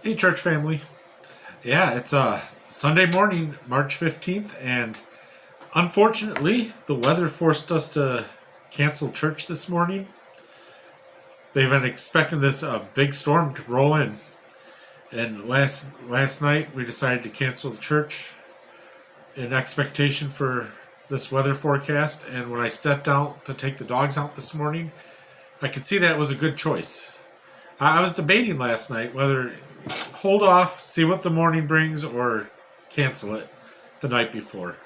Hey, church family. Yeah, it's Sunday morning, March 15th, and unfortunately, the weather forced us to cancel church this morning. They've been expecting this big storm to roll in, and last night we decided to cancel the church in expectation for this weather forecast. And when I stepped out to take the dogs out this morning, I could see that it was a good choice. I was debating last night whether hold off, see what the morning brings, or cancel it the night before.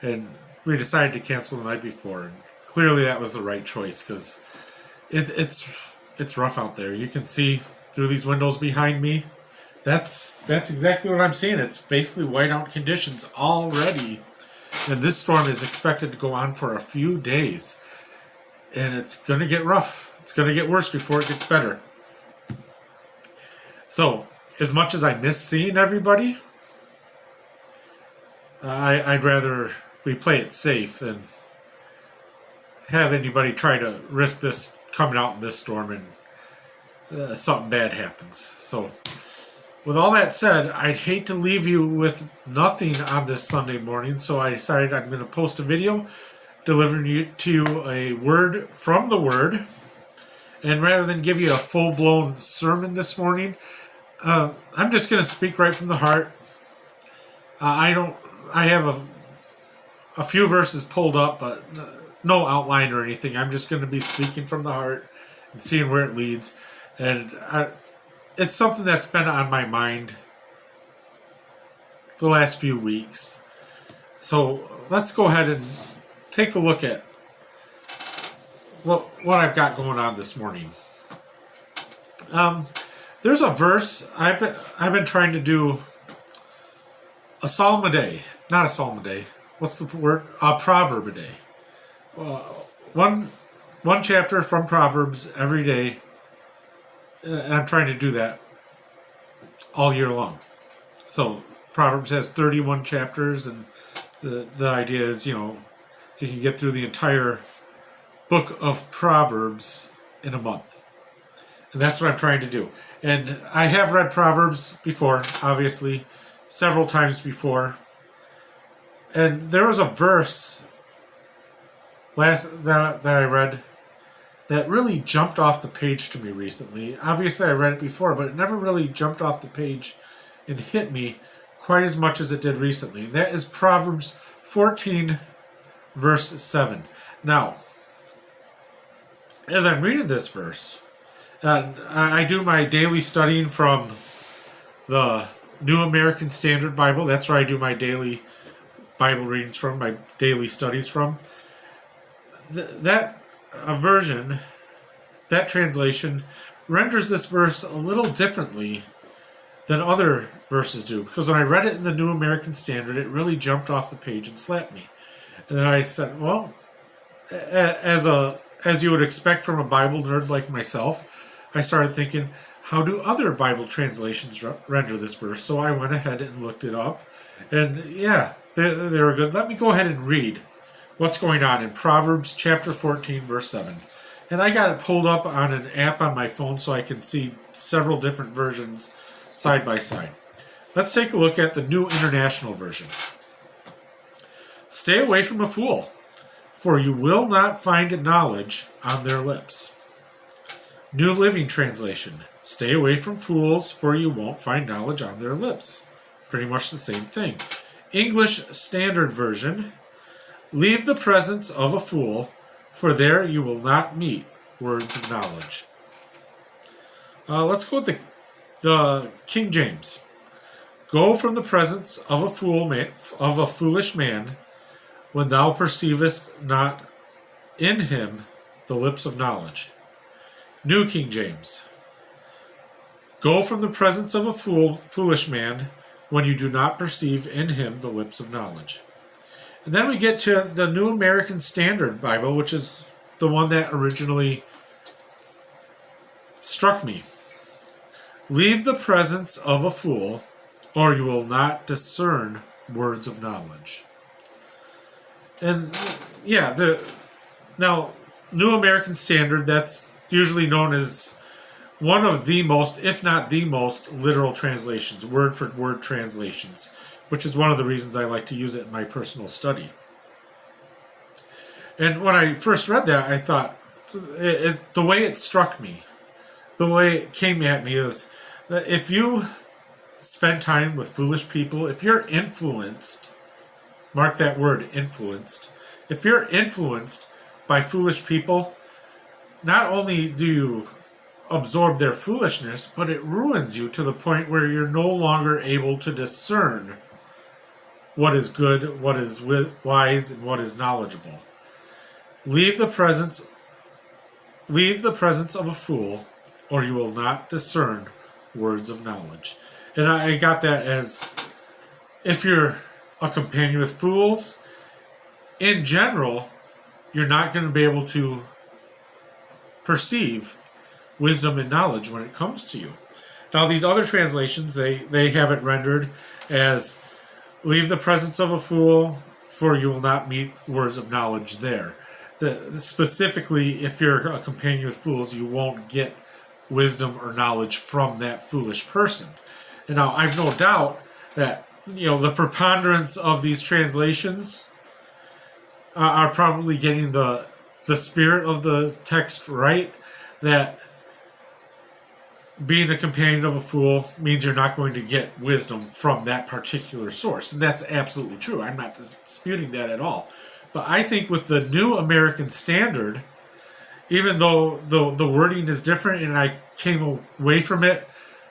And we decided to cancel the night before. And clearly, that was the right choice because it's rough out there. You can see through these windows behind me. That's exactly what I'm seeing. It's basically whiteout conditions already, and this storm is expected to go on for a few days, and it's going to get rough. It's going to get worse before it gets better. So, as much as I miss seeing everybody, I'd rather we play it safe than have anybody try to risk this coming out in this storm and something bad happens. So, with all that said, I'd hate to leave you with nothing on this Sunday morning, so I decided I'm going to post a video delivering to you a word from the Word. And rather than give you a full-blown sermon this morning, I'm just going to speak right from the heart. I have a few verses pulled up, but no outline or anything. I'm just going to be speaking from the heart and seeing where it leads. And it's something that's been on my mind the last few weeks. So let's go ahead and take a look at what I've got going on this morning. There's a verse I've been trying to do a psalm a day, not a psalm a day. What's the word? A proverb a day. One chapter from Proverbs every day. And I'm trying to do that all year long. So Proverbs has 31 chapters, and the idea is, you can get through the entire book of Proverbs in a month. And that's what I'm trying to do. And I have read Proverbs before, obviously, several times before. And there was a verse that I read that really jumped off the page to me recently. Obviously, I read it before, but it never really jumped off the page and hit me quite as much as it did recently. And that is Proverbs 14, verse 7. Now, as I'm reading this verse, I do my daily studying from the New American Standard Bible. That's where I do my daily Bible readings from, my daily studies from. That version, that translation, renders this verse a little differently than other verses do. Because when I read it in the New American Standard, it really jumped off the page and slapped me. And then I said, well, as you would expect from a Bible nerd like myself, I started thinking, how do other Bible translations render this verse? So I went ahead and looked it up. And yeah, they were good. Let me go ahead and read what's going on in Proverbs chapter 14, verse 7. And I got it pulled up on an app on my phone so I can see several different versions side by side. Let's take a look at the New International Version. Stay away from a fool, for you will not find knowledge on their lips. New Living Translation. Stay away from fools, for you won't find knowledge on their lips. Pretty much the same thing. English Standard Version. Leave the presence of a fool, for there you will not meet words of knowledge. Let's go with the King James. Go from the presence of a foolish man, when thou perceivest not in him the lips of knowledge. New King James. Go from the presence of a foolish man, when you do not perceive in him the lips of knowledge. And then we get to the New American Standard Bible, which is the one that originally struck me. Leave the presence of a fool, or you will not discern words of knowledge. And yeah, now New American Standard, that's usually known as one of the most, if not the most, literal translations, word for word translations, which is one of the reasons I like to use it in my personal study. And when I first read that, I thought, the way it struck me, the way it came at me is that if you spend time with foolish people, if you're influenced, mark that word, influenced, if you're influenced by foolish people, not only do you absorb their foolishness, but it ruins you to the point where you're no longer able to discern what is good, what is wise, and what is knowledgeable. Leave the presence of a fool, or you will not discern words of knowledge. And I got that as, if you're a companion with fools, in general, you're not going to be able to perceive wisdom and knowledge when it comes to you. Now, these other translations, they have it rendered as, leave the presence of a fool, for you will not meet words of knowledge there. Specifically, if you're a companion with fools, you won't get wisdom or knowledge from that foolish person. And now, I've no doubt that, the preponderance of these translations are probably getting the spirit of the text right, that being a companion of a fool means you're not going to get wisdom from that particular source. And that's absolutely true. I'm not disputing that at all. But I think with the New American Standard, even though the wording is different, and I came away from it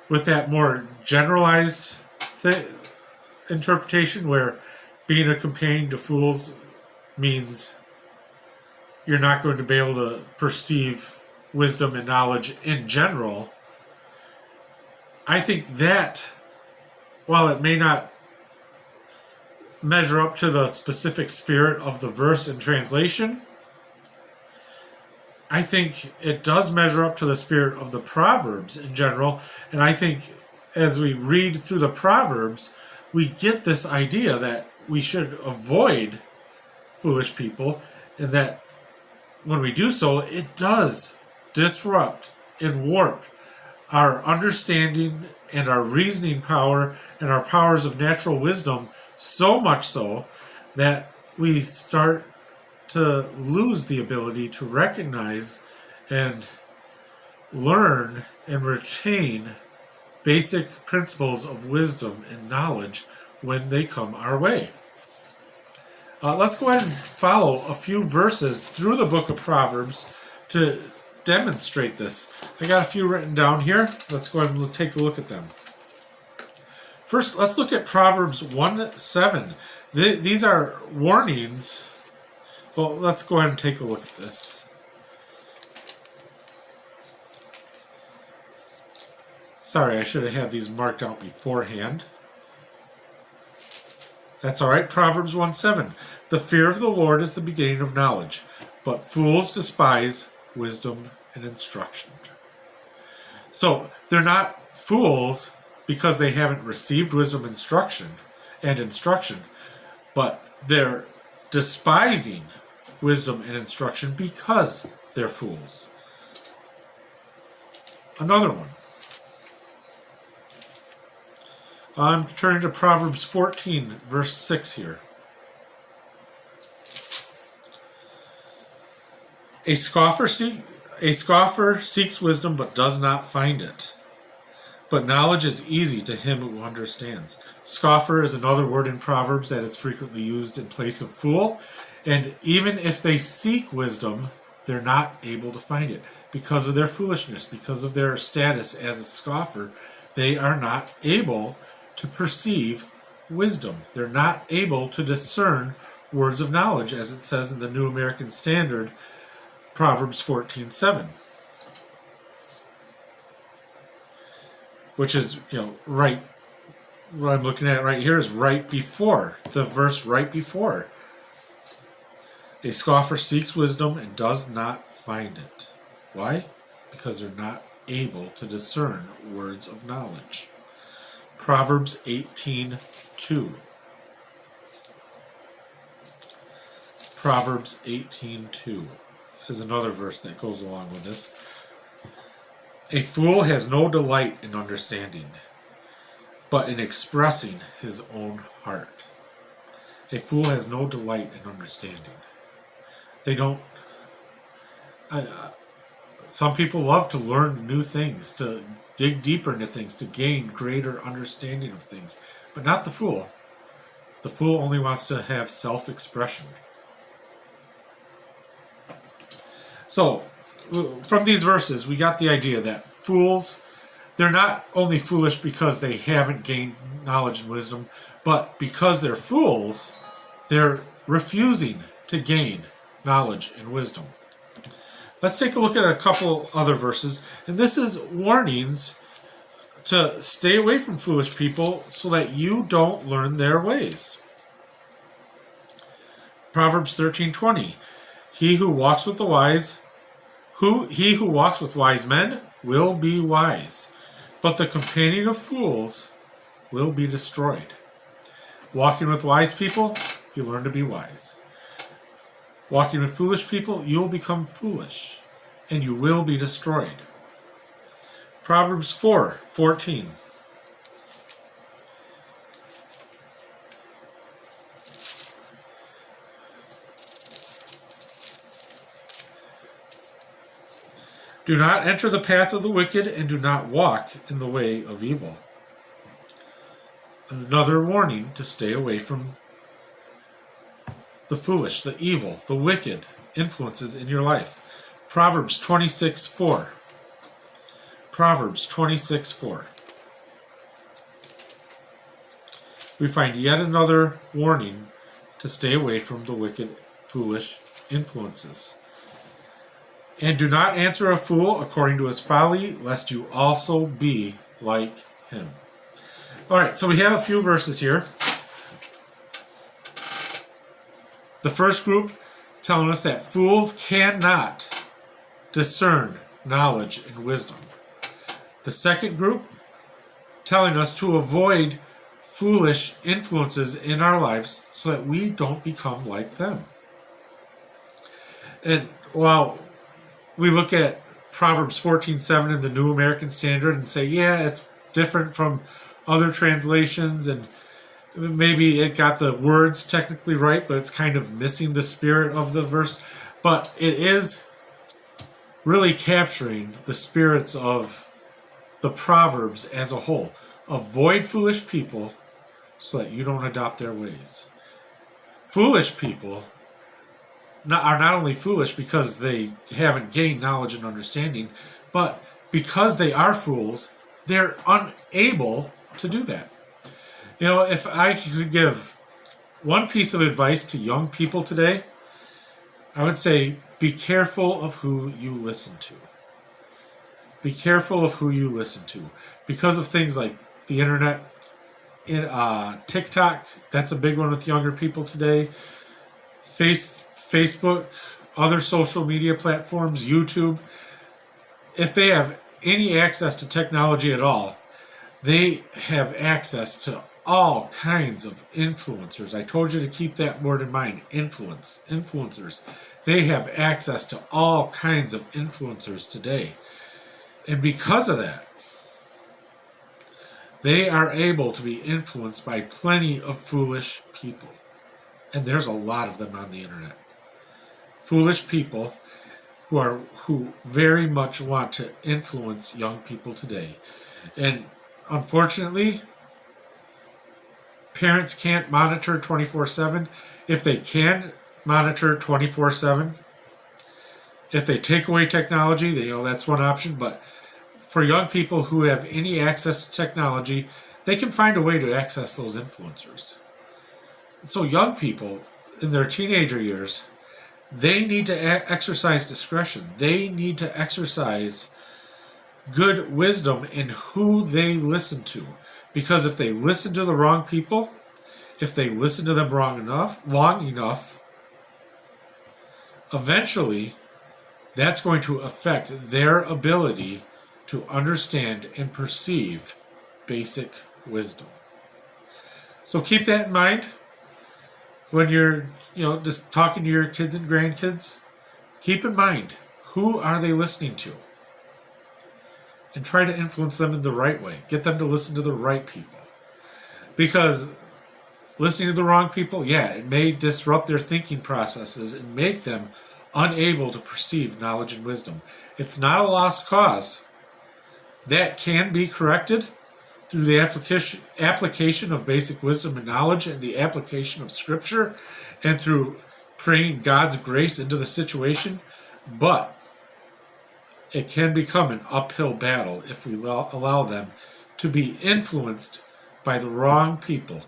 with that more generalized interpretation, where being a companion to fools means you're not going to be able to perceive wisdom and knowledge in general. I think that, while it may not measure up to the specific spirit of the verse in translation, I think it does measure up to the spirit of the Proverbs in general. And I think as we read through the Proverbs, we get this idea that we should avoid foolish people, and that when we do so, it does disrupt and warp our understanding and our reasoning power and our powers of natural wisdom, so much so that we start to lose the ability to recognize and learn and retain basic principles of wisdom and knowledge when they come our way. Let's go ahead and follow a few verses through the book of Proverbs to demonstrate this. I got a few written down here. Let's go ahead and take a look at them. First, let's look at Proverbs 1:7. These are warnings. Well, let's go ahead and take a look at this. Sorry, I should have had these marked out beforehand. That's all right. Proverbs 1:7. The fear of the Lord is the beginning of knowledge, but fools despise wisdom and instruction. So they're not fools because they haven't received wisdom and instruction, but they're despising wisdom and instruction because they're fools. Another one. I'm turning to Proverbs 14, verse 6 here. A scoffer seeks wisdom but does not find it. But knowledge is easy to him who understands. Scoffer is another word in Proverbs that is frequently used in place of fool. And even if they seek wisdom, they're not able to find it. Because of their foolishness, because of their status as a scoffer, they are not able to perceive wisdom. They're not able to discern words of knowledge, as it says in the New American Standard, Proverbs 14:7. Which is, right, what I'm looking at right here is right before, the verse right before. A scoffer seeks wisdom and does not find it. Why? Because they're not able to discern words of knowledge. Proverbs 18:2. Proverbs 18:2 is another verse that goes along with this. A fool has no delight in understanding, but in expressing his own heart. A fool has no delight in understanding. They don't. Some people love to learn new things, to dig deeper into things, to gain greater understanding of things, but not the fool. The fool only wants to have self-expression. So, from these verses, we got the idea that fools, they're not only foolish because they haven't gained knowledge and wisdom, but because they're fools, they're refusing to gain knowledge and wisdom. Let's take a look at a couple other verses, and this is warnings to stay away from foolish people so that you don't learn their ways. Proverbs 13:20. He who walks with wise men will be wise, but the companion of fools will be destroyed. Walking with wise people, you learn to be wise. Walking with foolish people, you'll become foolish, and you will be destroyed. Proverbs 4:14. Do not enter the path of the wicked, and do not walk in the way of evil. Another warning to stay away from the foolish, the evil, the wicked influences in your life. Proverbs 26:4. Proverbs 26:4. We find yet another warning to stay away from the wicked, foolish influences. And do not answer a fool according to his folly, lest you also be like him. All right, so we have a few verses here. The first group telling us that fools cannot discern knowledge and wisdom. The second group telling us to avoid foolish influences in our lives so that we don't become like them. And while we look at Proverbs 14:7 in the New American Standard and say, yeah, it's different from other translations, and maybe it got the words technically right, but it's kind of missing the spirit of the verse. But it is really capturing the spirits of the Proverbs as a whole. Avoid foolish people so that you don't adopt their ways. Foolish people are not only foolish because they haven't gained knowledge and understanding, but because they are fools, they're unable to do that. You know, if I could give one piece of advice to young people today, I would say be careful of who you listen to. Be careful of who you listen to. Because of things like the internet, TikTok, that's a big one with younger people today. Facebook, other social media platforms, YouTube. If they have any access to technology at all, they have access to all kinds of influencers. I told you to keep that word in mind. Influencers. They have access to all kinds of influencers today. And because of that, they are able to be influenced by plenty of foolish people. And there's a lot of them on the internet. Foolish people who very much want to influence young people today. And unfortunately, parents can't monitor 24/7. If they can monitor 24/7, if they take away technology, that's one option. But for young people who have any access to technology, they can find a way to access those influencers. So young people in their teenager years, they need to exercise discretion. They need to exercise good wisdom in who they listen to. Because if they listen to the wrong people, if they listen to them long enough, eventually that's going to affect their ability to understand and perceive basic wisdom. So keep that in mind when you're just talking to your kids and grandkids. Keep in mind, who are they listening to? and try to influence them in the right way. Get them to listen to the right people. Because listening to the wrong people, yeah, it may disrupt their thinking processes and make them unable to perceive knowledge and wisdom. It's not a lost cause. That can be corrected through the application of basic wisdom and knowledge and the application of Scripture and through praying God's grace into the situation. But it can become an uphill battle if we allow them to be influenced by the wrong people,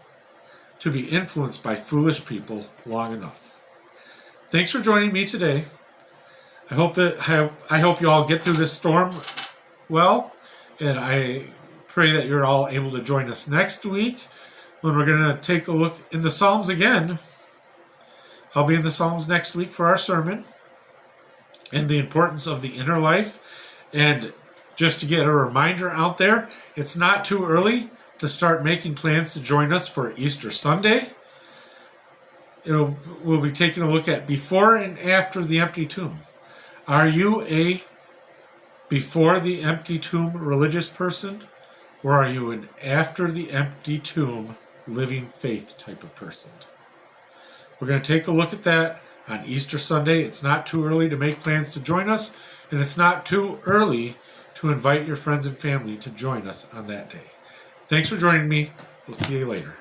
to be influenced by foolish people long enough. Thanks for joining me today. I hope you all get through this storm well, and I pray that you're all able to join us next week when we're going to take a look in the Psalms again. I'll be in the Psalms next week for our sermon and the importance of the inner life. And just to get a reminder out there, it's not too early to start making plans to join us for Easter Sunday. We'll be taking a look at before and after the empty tomb. Are you a before the empty tomb religious person, or are you an after the empty tomb living faith type of person? We're going to take a look at that on Easter Sunday. It's not too early to make plans to join us, and it's not too early to invite your friends and family to join us on that day. Thanks for joining me. We'll see you later.